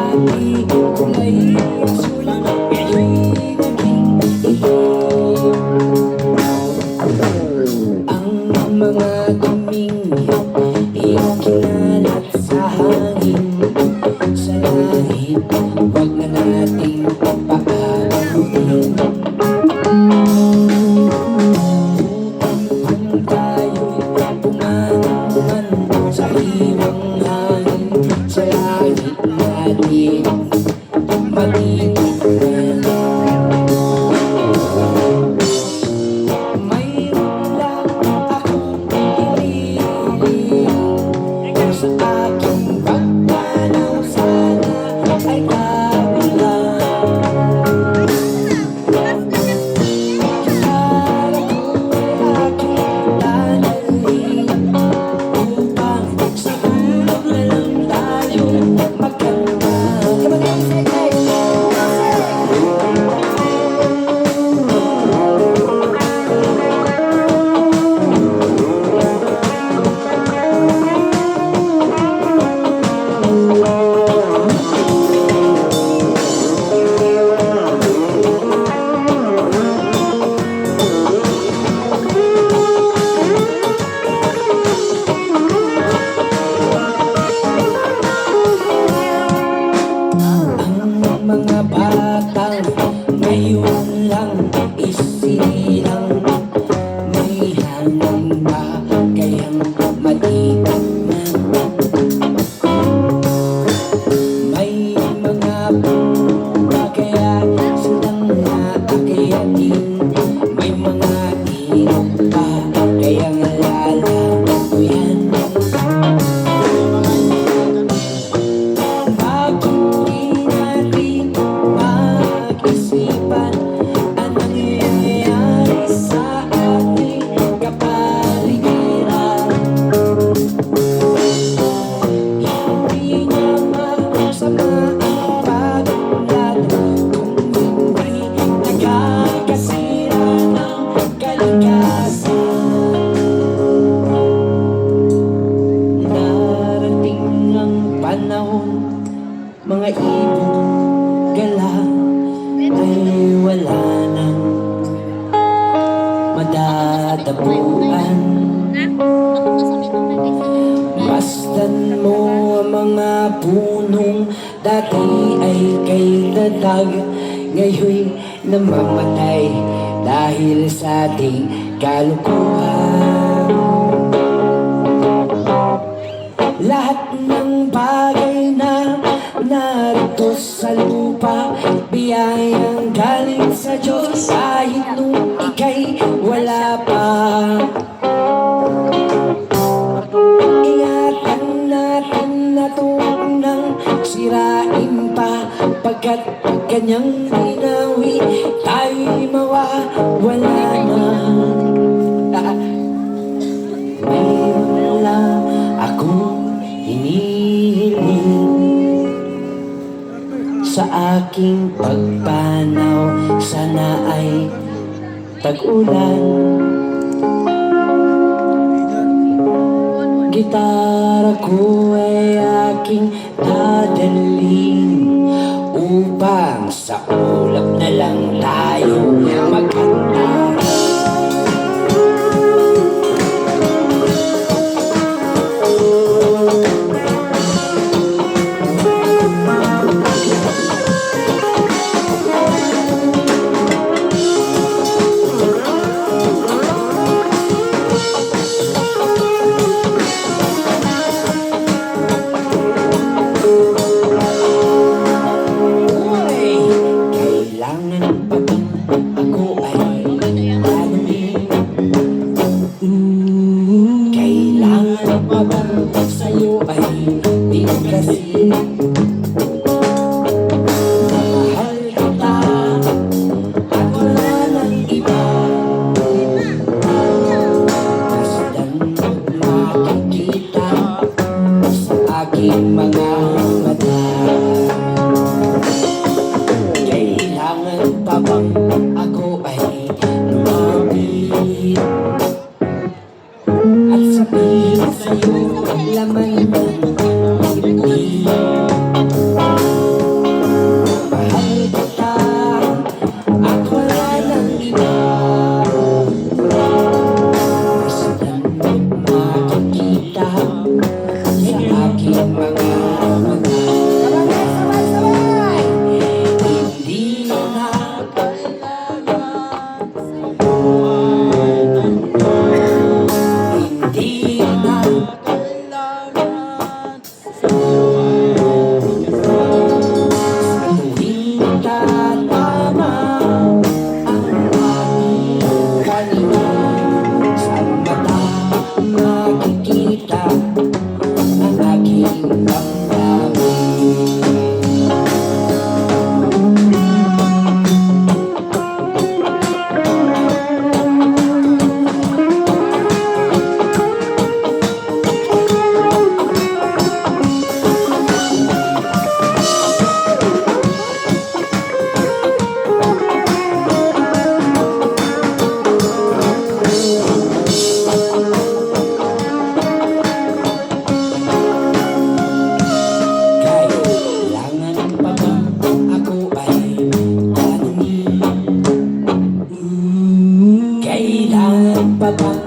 dati kulay asul, ngayon naging itim. Ang mga duming iyong kinalat sa hangin, sa langit, wag na nating paaabutin. Upang tayo'y pumangan sa iwang hangin, sa langit natin matitignan. Mayroon lang akong hinihiling, sa aking pagpanaw sana ay kabilang. Para ko ay aking dadalhin, upang sa hulog na lang tayo magkanta. Ang mga batang ngayon lang isinilang, may hangin ba kayang matitignan? May mga bunga kaya silang naakyatin, may mga ilog pa kayang lalaguyan. Bakit natin mag-isipan ang nangyayari sa ating kapaligiran? Hindi naman masama ang pag-unlad kung hindi nagkakasira ng kalikasan. Darating ang panahon, mga ibon gala ay wala nang madadapuan. Masdan mo ang mga punong dati ay kay tatag, ngayon namamatay dahil sa ating kalukuhan. Lahat ng bagay na narito sa lupa, biyayang galing sa Diyos kahit nung ika'y wala pa. Ingatan natin na tuwag nang sirain pa, pagkat pag kanyang linawi tayo'y mawawala na. Mayroon lang akong hinihiling, sa aking pagpanaw sana ay tag-ulan. Gitara ko ay aking dadalhin, upang sa ulap na lang tayo magkanta. Kailangan pa bang ako ay itatama ang aking paningin. Sa mata makikita ang aking damdamin. Kailangan pa bang ako ay tanungin? Kailangan pa bang